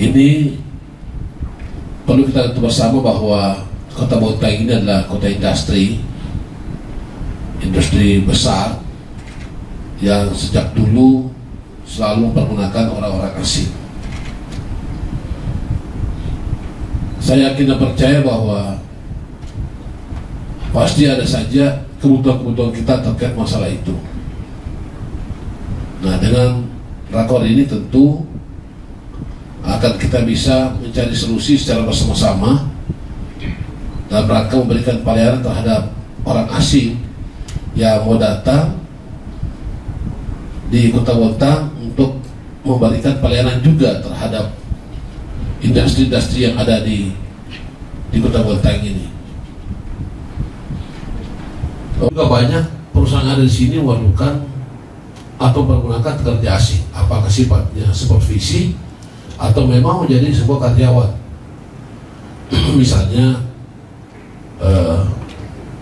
Ini perlu kita lihat bersama bahwa Kota Bontang ini adalah kota industri besar yang sejak dulu selalu mempergunakan orang-orang asing. Saya yakin dan percaya bahwa pasti ada saja kebutuhan-kebutuhan kita terkait masalah itu. Nah, dengan rakor ini tentu akan kita bisa mencari solusi secara bersama-sama dalam rangka memberikan pelayanan terhadap orang asing yang mau datang di Kota Bontang untuk memberikan pelayanan juga terhadap industri-industri yang ada di Kota Bontang ini. Juga banyak perusahaan ada di sini memerlukan atau menggunakan tenaga asing, apakah sifatnya supervisi atau memang menjadi sebuah karyawan. Misalnya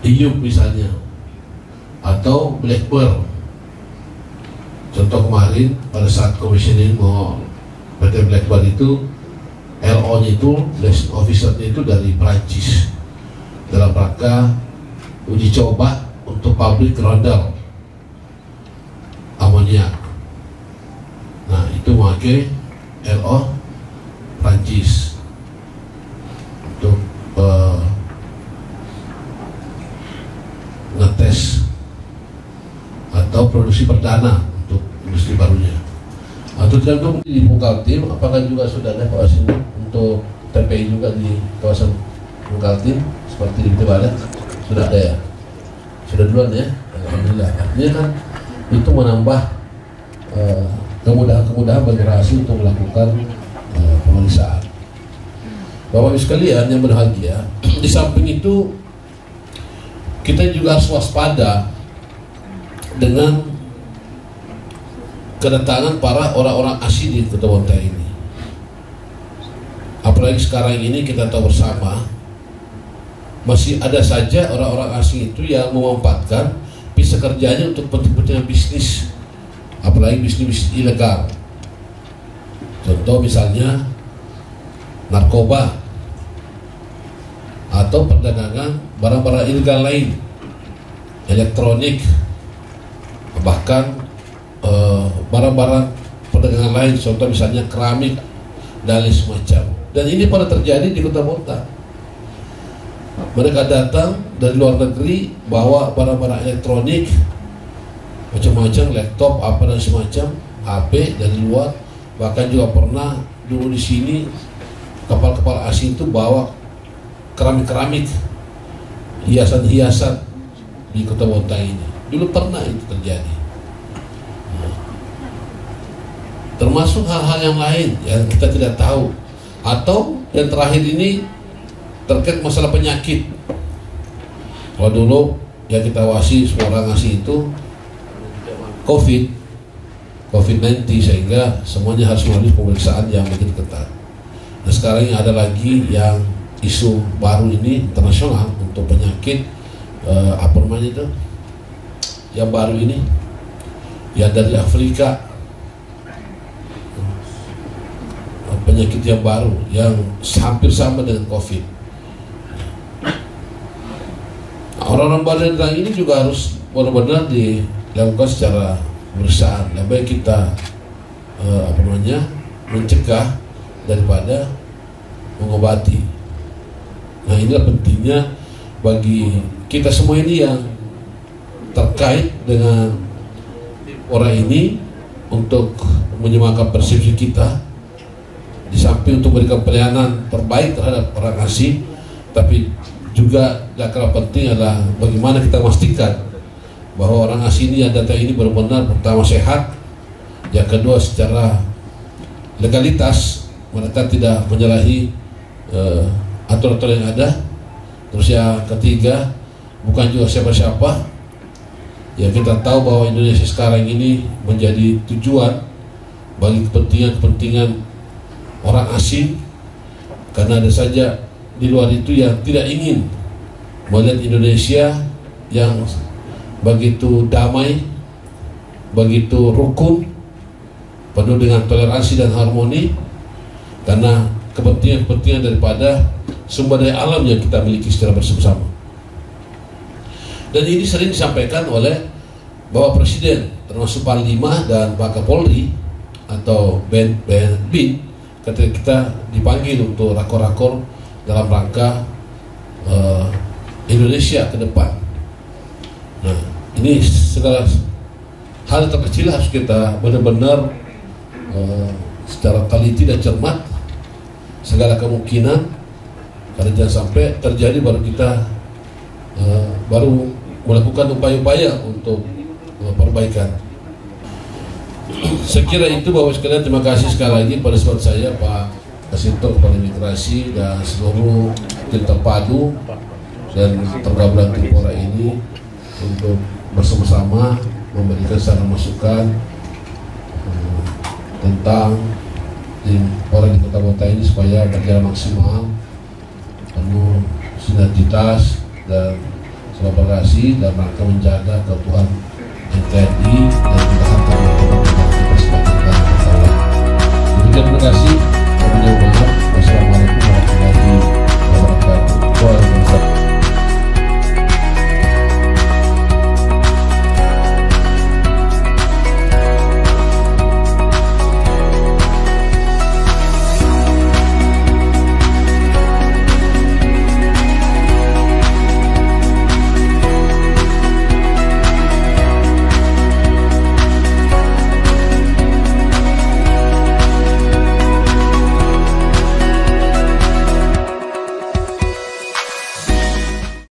IUP misalnya, atau Blackbird. Contoh kemarin pada saat commissioning mau PT Blackbird itu LO-nya itu, liaison officer-nya itu dari Prancis dalam rangka uji coba untuk pabrik rondel amoniak. Nah, itu memakai LO Prancis untuk ngetes atau produksi perdana untuk industri barunya. Atau tidak untuk di Bungkaltim, apakah juga sudah ada kawasan untuk TPI juga di kawasan Bungkaltim seperti di Balik? Sudah ada ya? Sudah duluan ya? Alhamdulillah. Artinya kan itu menambah kemudahan bagi rahasia untuk melakukan pemeriksaan. Bapak Ibu sekalian yang berbahagia, di samping itu kita juga harus waspada dengan kedatangan para orang-orang asing di Kota Bontang ini. Apalagi sekarang ini kita tahu bersama masih ada saja orang-orang asing itu yang memanfaatkan bisa kerjanya untuk kepentingan bisnis, apalagi bisnis ilegal. Contoh misalnya narkoba atau perdagangan barang-barang ilegal lain, elektronik, bahkan barang-barang perdagangan lain, contoh misalnya keramik dan lain semacam. Dan ini pada terjadi di Kota Bontang. Mereka datang dari luar negeri bawa barang-barang elektronik macam-macam, laptop apa dan semacam, HP dari luar. Bahkan juga pernah dulu di sini kapal-kapal asing itu bawa keramik-keramik, hiasan-hiasan di Kota Bontang ini. Dulu pernah itu terjadi. Termasuk hal-hal yang lain yang kita tidak tahu. Atau yang terakhir ini terkait masalah penyakit. Kalau dulu yang kita wasi semua orang ngasih itu COVID-19, sehingga semuanya harus melalui pemeriksaan yang begitu ketat. Nah, sekarang ada lagi yang isu baru ini internasional untuk penyakit apa namanya itu yang baru ini, yang dari Afrika, penyakit yang baru yang hampir sama dengan COVID. Orang-orang Bontang ini juga harus benar-benar dilakukan secara pemeriksaan. Lebih baik kita mencegah daripada mengobati. Nah, inilah pentingnya bagi kita semua ini yang terkait dengan orang ini untuk menyemakan persepsi kita, di samping untuk memberikan pelayanan terbaik terhadap orang asing, tapi juga yang kalah penting adalah bagaimana kita memastikan bahwa orang asing ini yang datang ini benar-benar pertama sehat, yang kedua secara legalitas mereka tidak menyalahi aturan-aturan yang ada, terus yang ketiga bukan juga siapa-siapa. Ya, kita tahu bahwa Indonesia sekarang ini menjadi tujuan bagi kepentingan orang asing, karena ada saja di luar itu yang tidak ingin melihat Indonesia yang begitu damai, begitu rukun, penuh dengan toleransi dan harmoni. karena kepentingan daripada sumber daya alam yang kita miliki secara bersama-sama. Dan ini sering disampaikan oleh Bapak Presiden, termasuk Panglima dan Pak Kapolri atau BIN ketika kita dipanggil untuk rakor-rakor dalam rangka Indonesia ke depan. Nah, ini segala hal terkecil harus kita benar-benar secara teliti dan cermat segala kemungkinan, karena jangan sampai terjadi baru kita baru melakukan upaya-upaya untuk perbaikan. Saya kira itu Bapak sekalian. Terima kasih sekali lagi pada sahabat saya Pak Kasito, Kepala Imigrasi, dan seluruh tim terpadu dan tergabung Tipora ini untuk bersama-sama memberikan saran masukan tentang tim Tipora di kota-kota ini supaya berjalan maksimal, penuh sinergitas dan kolaborasi dalam rangka menjaga keutuhan NKRI